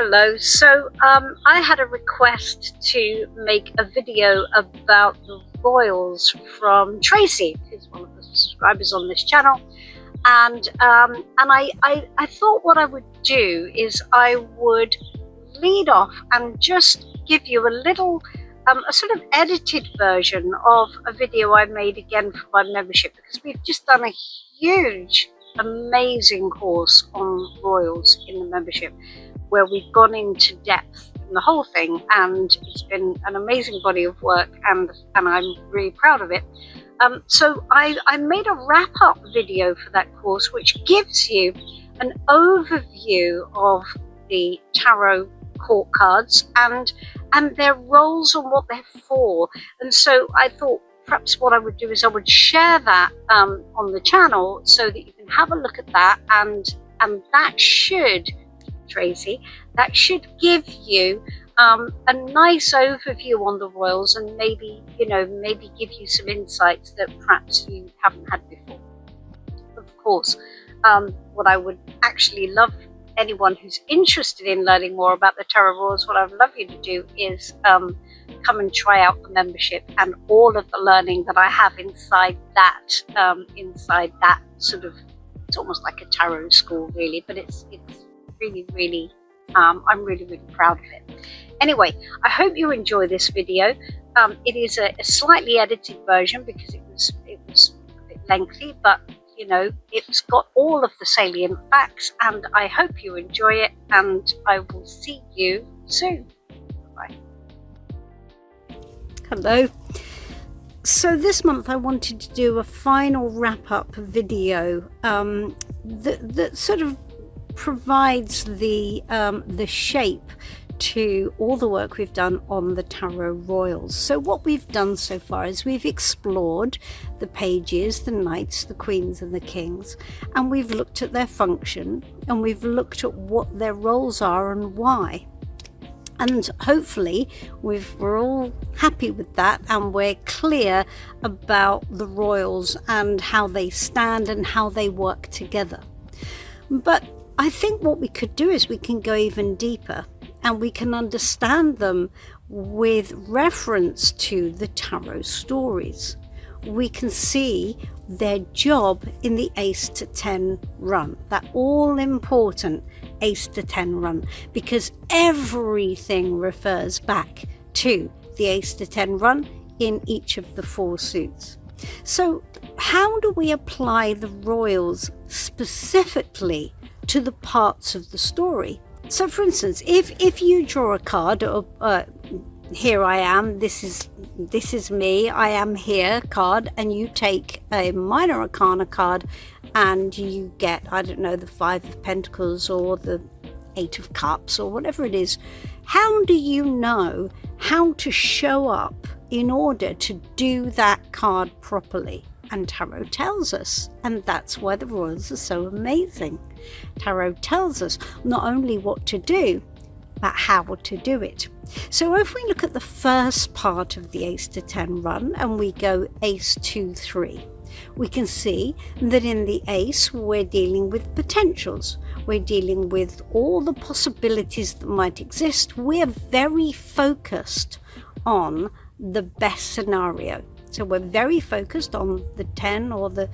Hello, so I had a request to make a video about the royals from Tracy, who's one of the subscribers on this channel, and I thought what I would do is I would lead off and just give you a little a sort of edited version of a video I made again for my membership, because we've just done a huge amazing course on royals in the membership where we've gone into depth in the whole thing, and it's been an amazing body of work, and I'm really proud of it. So I made a wrap-up video for that course which gives you an overview of the tarot court cards and their roles and what they're for. And so I thought perhaps what I would do is I would share that on the channel so that you can have a look at that, and that should, Tracy, that should give you a nice overview on the royals, and maybe give you some insights that perhaps you haven't had before. Of course, what I would actually love anyone who's interested in learning more about the tarot royals, what I'd love you to do is come and try out the membership and all of the learning that I have inside that sort of, it's almost like a tarot school really, but it's really I'm really proud of it. Anyway, I hope you enjoy this video. It is a slightly edited version because it was a bit lengthy, but it's got all of the salient facts, and I hope you enjoy it, and I will see you soon. Bye. Hello. So this month I wanted to do a final wrap-up video that sort of provides the shape to all the work we've done on the tarot royals. So what we've done so far is we've explored the pages, the knights, the queens and the kings, and we've looked at their function, and we've looked at what their roles are and why. And hopefully we're all happy with that, and we're clear about the royals and how they stand and how they work together. But I think what we could do is we can go even deeper, and we can understand them with reference to the tarot stories. We can see their job in the Ace to 10 run, that all important Ace to 10 run, because everything refers back to the Ace to 10 run in each of the 4 suits. So how do we apply the royals specifically to the parts of the story? So for instance, if you draw a card, here I am, this is me, I am here card, and you take a minor arcana card and you get, I don't know, the 5 of Pentacles or the 8 of Cups or whatever it is, how do you know how to show up in order to do that card properly? And tarot tells us, and that's why the royals are so amazing. Tarot tells us not only what to do, but how to do it. So if we look at the first part of the Ace to 10 run and we go Ace 2, 3, we can see that in the Ace we're dealing with potentials. We're dealing with all the possibilities that might exist. We're very focused on the best scenario. So we're very focused on the 10 or the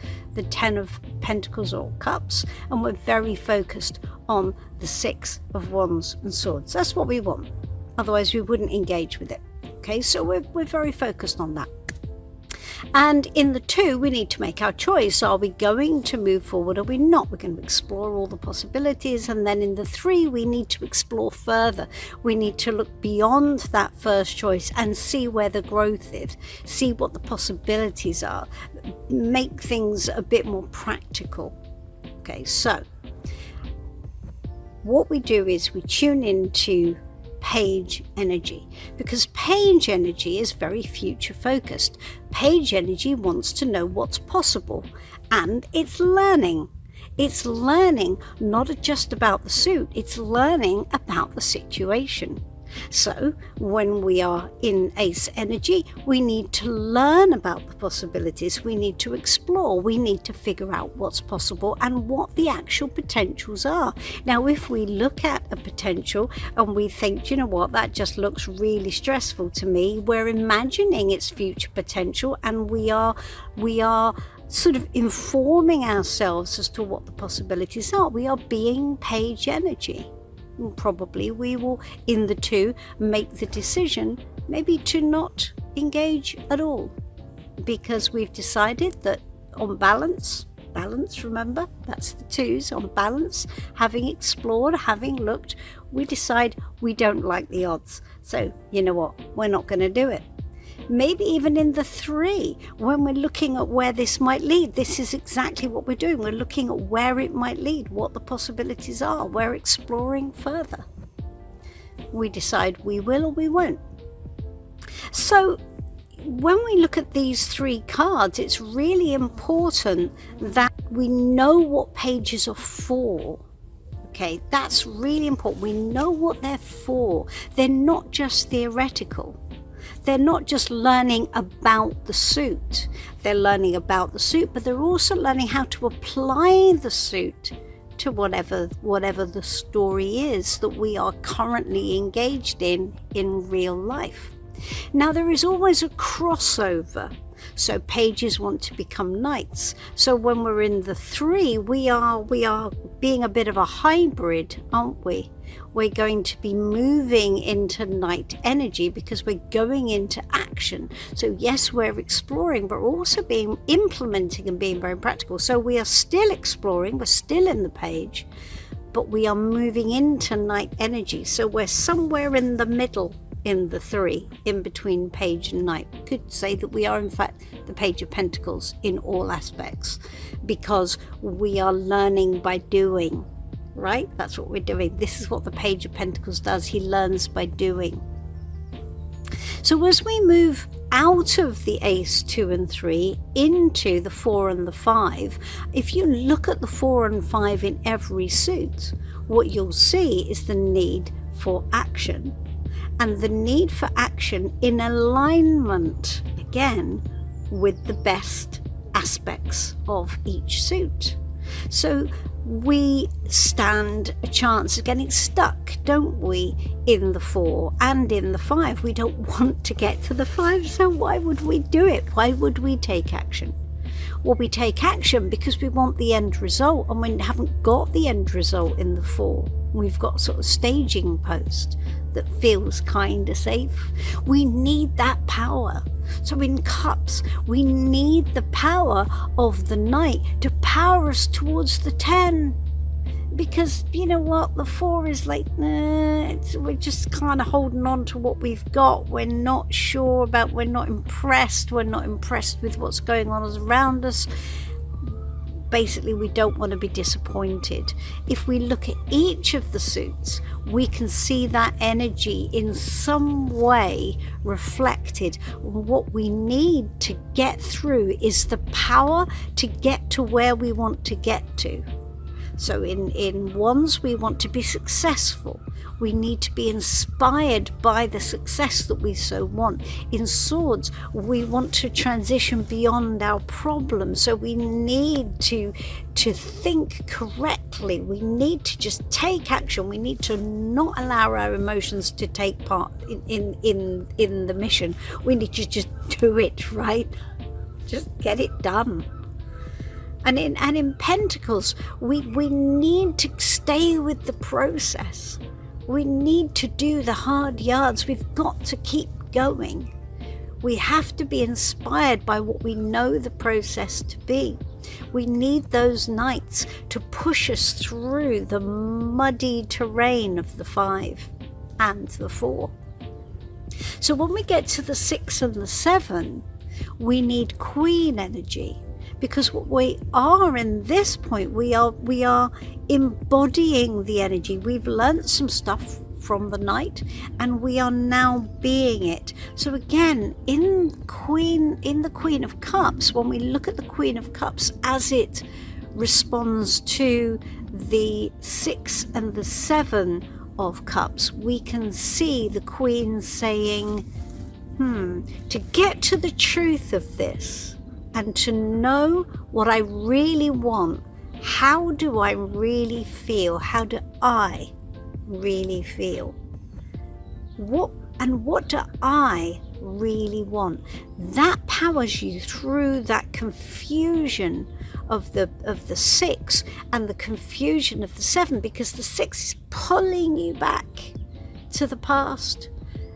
10 of Pentacles or Cups, and we're very focused on the 6 of Wands and Swords. That's what we want. Otherwise we wouldn't engage with it. Okay, so we're very focused on that. And in the 2, we need to make our choice. Are we going to move forward or are we not? We're going to explore all the possibilities. And then in the 3, we need to explore further. We need to look beyond that first choice and see where the growth is, see what the possibilities are, make things a bit more practical. Okay, so what we do is we tune into page energy, because page energy is very future focused. Page energy wants to know what's possible, and it's learning not just about the suit, it's learning about the situation. So when we are in ace energy, we need to learn about the possibilities, we need to explore, we need to figure out what's possible and what the actual potentials are. Now, if we look at a potential and we think, you know what, that just looks really stressful to me, we're imagining its future potential, and we are sort of informing ourselves as to what the possibilities are. We are being page energy. Probably we will, in the 2, make the decision maybe to not engage at all, because we've decided that on balance, remember, that's the 2s, on balance, having explored, having looked, we decide we don't like the odds. So, you know what, we're not going to do it. Maybe even in the 3, when we're looking at where this might lead, this is exactly what we're doing. We're looking at where it might lead, what the possibilities are. We're exploring further. We decide we will or we won't. So when we look at these 3 cards, it's really important that we know what pages are for. Okay, that's really important. We know what they're for. They're not just theoretical. They're not just learning about the suit. They're learning about the suit, but they're also learning how to apply the suit to whatever the story is that we are currently engaged in real life. Now, there is always a crossover. So pages want to become knights. So when we're in the 3, we are being a bit of a hybrid, aren't we? We're going to be moving into knight energy because we're going into action. So yes, we're exploring, but we're also implementing and being very practical. So we are still exploring, we're still in the page, but we are moving into knight energy. So we're somewhere in the middle in the 3, in between page and knight. We could say that we are in fact the Page of Pentacles in all aspects, because we are learning by doing, right? That's what we're doing. This is what the Page of Pentacles does. He learns by doing. So as we move out of the Ace, 2 and 3 into the 4 and the 5, if you look at the 4 and 5 in every suit, what you'll see is the need for action, and the need for action in alignment, again, with the best aspects of each suit. So we stand a chance of getting stuck, don't we, in the 4 and in the 5. We don't want to get to the 5, so why would we do it? Why would we take action? Well, we take action because we want the end result, and we haven't got the end result in the 4. We've got sort of staging post that feels kind of safe. We need that power. So in Cups, we need the power of the Knight to power us towards the 10. Because you know what, the 4 is like, we're just kind of holding on to what we've got. We're not sure about, we're not impressed with what's going on around us. Basically, we don't want to be disappointed. If we look at each of the suits, we can see that energy in some way reflected. What we need to get through is the power to get to where we want to get to. So in Wands, we want to be successful. We need to be inspired by the success that we so want. In Swords, we want to transition beyond our problems. So we need to think correctly. We need to just take action. We need to not allow our emotions to take part in the mission. We need to just do it, right? Just get it done. And in Pentacles, we need to stay with the process. We need to do the hard yards. We've got to keep going. We have to be inspired by what we know the process to be. We need those Knights to push us through the muddy terrain of the 5 and the 4. So when we get to the 6 and the 7, we need Queen energy. Because what we are in this point, we are embodying the energy. We've learnt some stuff from the Knight, and we are now being it. So again, in the Queen of Cups, when we look at the Queen of Cups as it responds to the 6 and the 7 of Cups, we can see the Queen saying, to get to the truth of this and to know what I really want, how do I really feel? How do I really feel? What do I really want? That powers you through that confusion of the 6 and the confusion of the 7, because the 6 is pulling you back to the past,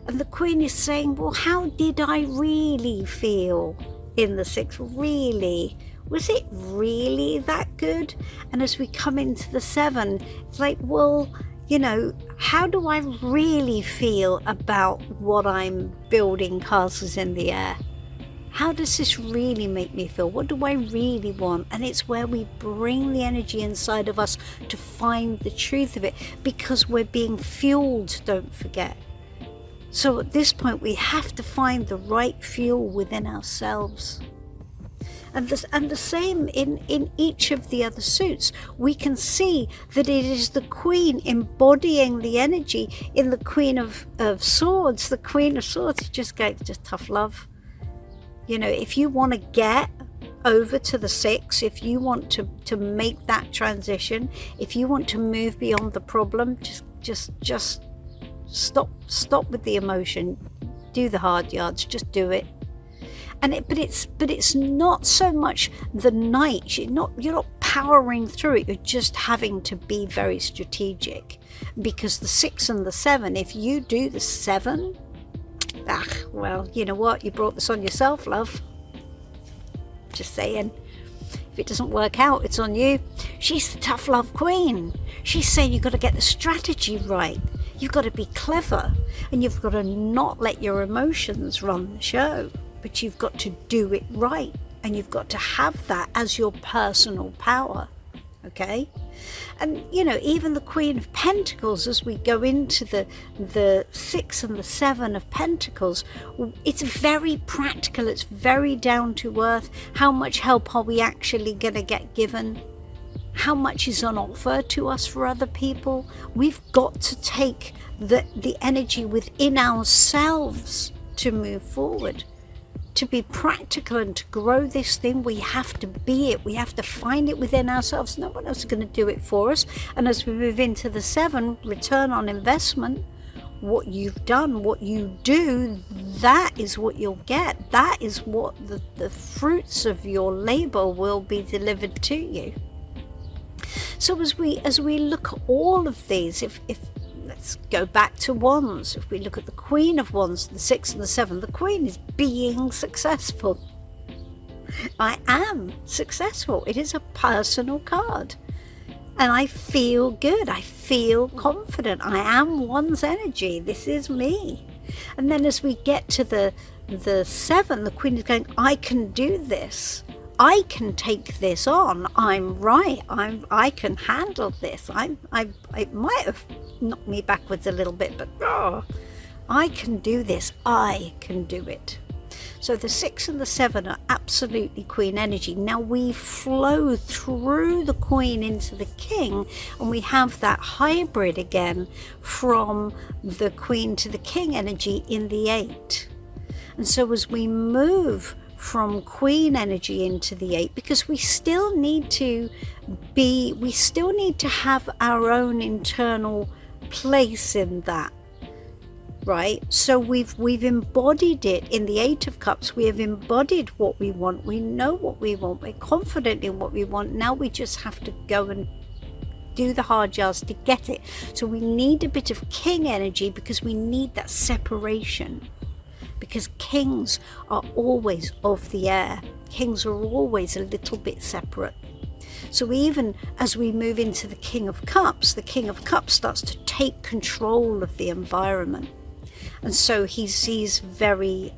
and the Queen is saying, well, how did I really feel in the 6? Really? Was it really that good? And as we come into the 7, it's like, well, you know, how do I really feel about what I'm building castles in the air? How does this really make me feel? What do I really want? And it's where we bring the energy inside of us to find the truth of it, because we're being fueled, don't forget. So at this point, we have to find the right fuel within ourselves. And the same in each of the other suits. We can see that it is the Queen embodying the energy in the Queen of Swords. The Queen of Swords is just tough love. You know, if you want to get over to the 6, if you want to make that transition, if you want to move beyond the problem, just stop with the emotion, do the hard yards, just do it. But it's not so much the Knight. You're not powering through it. You're just having to be very strategic, because the 6 and the 7. If you do the 7, well, you know what? You brought this on yourself, love. Just saying. If it doesn't work out, it's on you. She's the tough love Queen. She's saying you've got to get the strategy right. You've got to be clever, and you've got to not let your emotions run the show. But you've got to do it right, and you've got to have that as your personal power, okay? And, you know, even the Queen of Pentacles, as we go into the 6 and the 7 of Pentacles, it's very practical, it's very down to earth. How much help are we actually going to get given? How much is on offer to us for other people? We've got to take the energy within ourselves to move forward. To be practical and to grow this thing, we have to be it. We have to find it within ourselves. No one else is going to do it for us. And as we move into the 7, return on investment, what you've done, what you do, that is what you'll get. That is what the fruits of your labor will be delivered to you. So as we look at all of these, if let's go back to Wands. If we look at the Queen of Wands, the 6 and the 7, the Queen is being successful. I am successful. It is a personal card. And I feel good. I feel confident. I am one's energy. This is me. And then as we get to the 7, the Queen is going, I can do this. I can take this on. I'm right. I can handle this. It might have knocked me backwards a little bit, but I can do this. I can do it. So the 6 and the 7 are absolutely Queen energy. Now we flow through the Queen into the King, and we have that hybrid again from the Queen to the King energy in the 8. And so as we move from Queen energy into the 8, because we still need to have our own internal place in that, right? So we've embodied it in the 8 of Cups. We have embodied what we want. We know what we want. We're confident in what we want. Now we just have to go and do the hard yards to get it. So we need a bit of King energy, because we need that separation. Because kings are always of the air. Kings are always a little bit separate. So even as we move into the King of Cups starts to take control of the environment. And so he's very,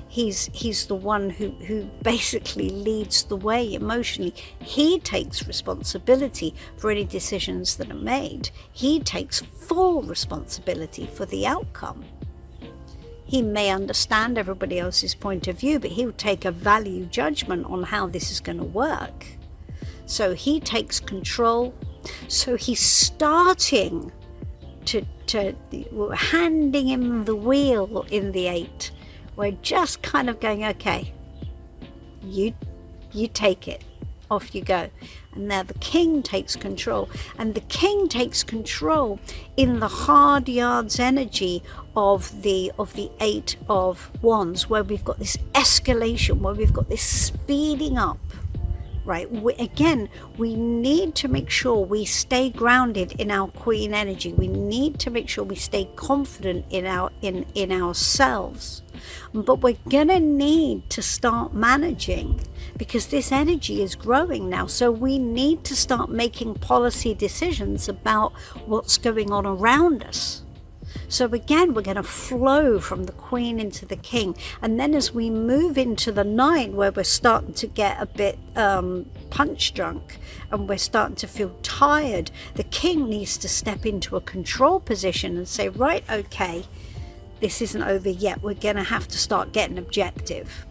he's the one who basically leads the way emotionally. He takes responsibility for any decisions that are made. He takes full responsibility for the outcome. He may understand everybody else's point of view, but he'll take a value judgment on how this is going to work. So he takes control. So he's starting we're handing him the wheel in the 8. We're just kind of going, okay, you take it, off you go. And now the king takes control, and the king takes control in the hard yards energy of the 8 of wands, where we've got this escalation, where we've got this speeding up. Right, we need to make sure we stay grounded in our queen energy. We need to make sure we stay confident in ourselves. But we're gonna need to start managing, because this energy is growing now. So we need to start making policy decisions about what's going on around us. So again, we're going to flow from the queen into the king. And then as we move into the 9, where we're starting to get a bit punch drunk and we're starting to feel tired, the king needs to step into a control position and say, right, okay, this isn't over yet. We're going to have to start getting objective.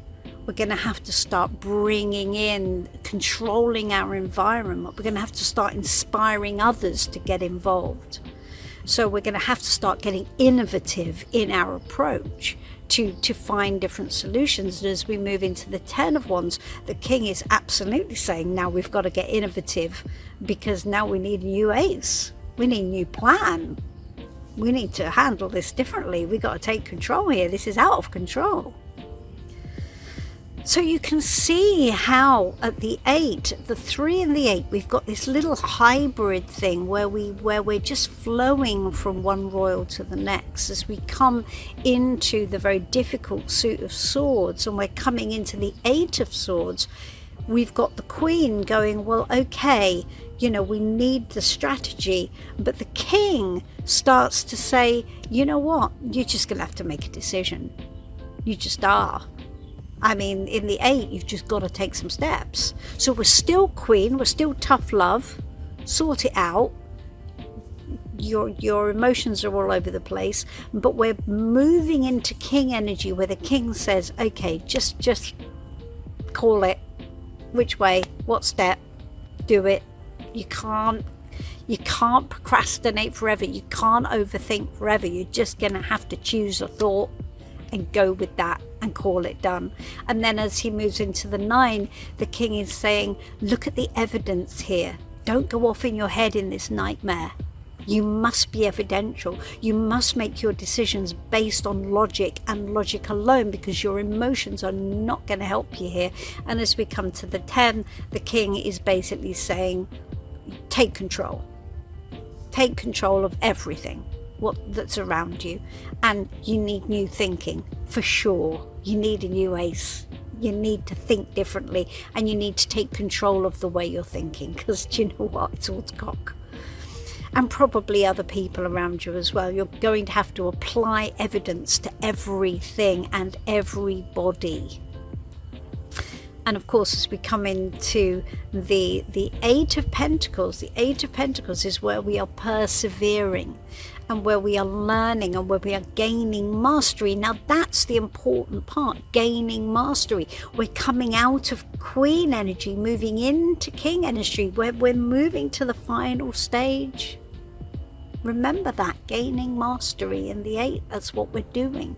We're going to have to start bringing in, controlling our environment. We're going to have to start inspiring others to get involved. So we're going to have to start getting innovative in our approach to find different solutions. And as we move into the 10 of wands, the king is absolutely saying, now we've got to get innovative, because now we need a new ace. We need a new plan. We need to handle this differently. We've got to take control here. This is out of control. So you can see how at the 8, the 3 and the 8, we've got this little hybrid thing where we're just flowing from one royal to the next as we come into the very difficult suit of swords, and we're coming into the 8 of swords. We've got the queen going, well, okay, we need the strategy, but the king starts to say, you know what, you're just gonna have to make a decision. You just are. I mean, in the 8, you've just got to take some steps. So we're still queen, we're still tough love, sort it out. Your emotions are all over the place, but we're moving into king energy, where the king says, okay, just call it. Which way? What step? Do it. You can't procrastinate forever. You can't overthink forever. You're just going to have to choose a thought and go with that and call it done. And then as he moves into the 9, the king is saying, look at the evidence here. Don't go off in your head in this nightmare. You must be evidential. You must make your decisions based on logic and logic alone, because your emotions are not going to help you here. And as we come to the 10, the king is basically saying, take control. Take control of everything that's around you, and you need new thinking for sure. You need a new ace. You need to think differently, and you need to take control of the way you're thinking, because do you know what, it's all cock. And probably other people around you as well. You're going to have to apply evidence to everything and everybody. And of course, as we come into the 8 of Pentacles, the 8 of Pentacles is where we are persevering and where we are learning and where we are gaining mastery. Now that's the important part, gaining mastery. We're coming out of queen energy, moving into king energy, where we're moving to the final stage. Remember that, gaining mastery in the 8, that's what we're doing.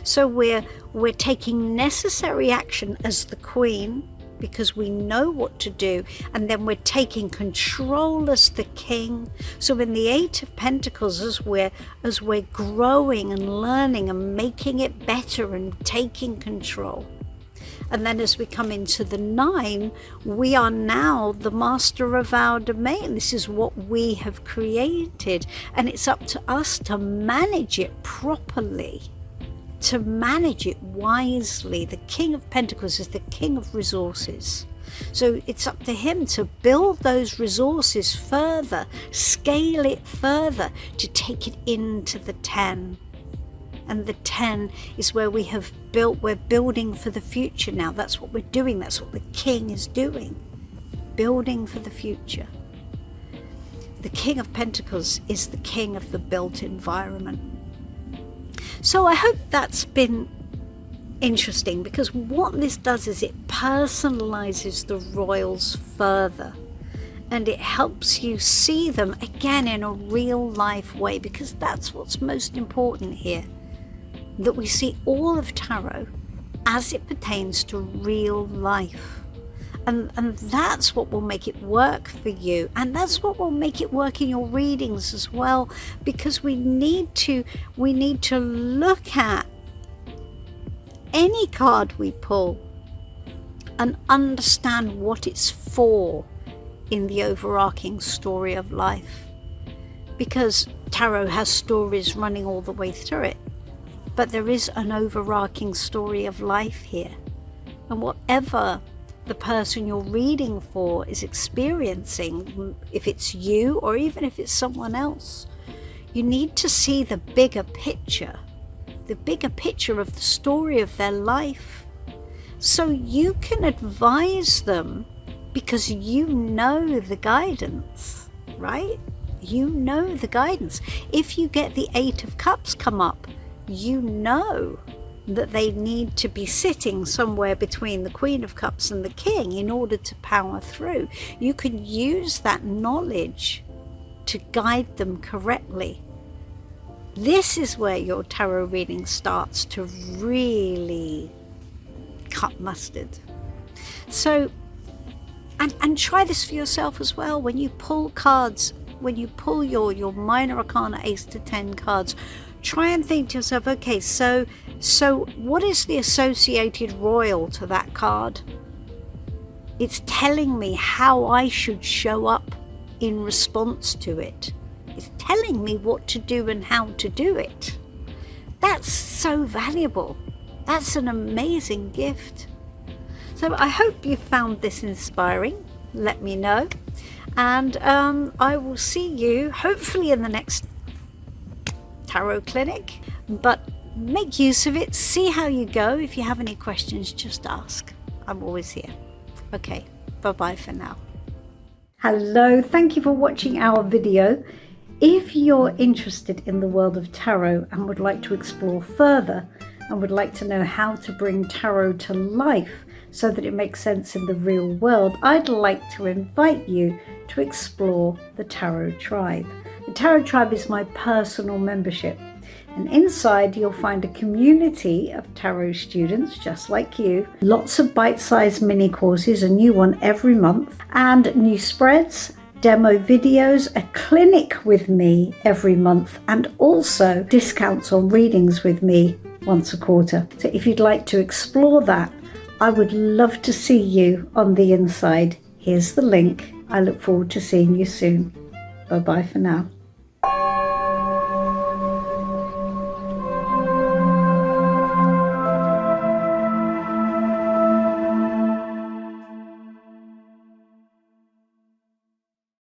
So we're taking necessary action as the queen, because we know what to do, and then we're taking control as the king. So in the 8 of Pentacles, as we're growing and learning and making it better and taking control. And then as we come into the 9, we are now the master of our domain. This is what we have created, and it's up to us to manage it properly, to manage it wisely. The King of Pentacles is the king of resources. So it's up to him to build those resources further, scale it further, to take it into the 10. And the 10 is where we have built, we're building for the future now. That's what we're doing. That's what the king is doing. Building for the future. The King of Pentacles is the king of the built environment. So I hope that's been interesting, because what this does is it personalizes the royals further. and it helps you see them again in a real life way, because that's what's most important here, that we see all of tarot as it pertains to real life. And that's what will make it work for you, and that's what will make it work in your readings as well, because we need to look at any card we pull and understand what it's for in the overarching story of life, because tarot has stories running all the way through it, but there is an overarching story of life here, and whatever the person you're reading for is experiencing, if it's you or even if it's someone else, you need to see the bigger picture of the story of their life, so you can advise them, because you know the guidance, right? You know the guidance. If you get the 8 of Cups come up, you know that they need to be sitting somewhere between the Queen of Cups and the King in order to power through. You can use that knowledge to guide them correctly. This is where your tarot reading starts to really cut mustard. So, and try this for yourself as well. When you pull cards, when you pull your minor arcana Ace to 10 cards, try and think to yourself, okay, so what is the associated royal to that card? It's telling me how I should show up in response to it. It's telling me what to do and how to do it. That's so valuable. That's an amazing gift. So I hope you found this inspiring. Let me know. And I will see you hopefully in the next tarot clinic, but make use of it, see how you go. If you have any questions, just ask. I'm always here. Okay, bye-bye for now. Hello, thank you for watching our video. If you're interested in the world of tarot and would like to explore further and would like to know how to bring tarot to life so that it makes sense in the real world, I'd like to invite you to explore the Tarot Tribe. The Tarot Tribe is my personal membership, and inside you'll find a community of tarot students just like you, lots of bite-sized mini courses, a new one every month, and new spreads, demo videos, a clinic with me every month, and also discounts on readings with me once a quarter. So if you'd like to explore that, I would love to see you on the inside. Here's the link. I look forward to seeing you soon. Bye-bye for now.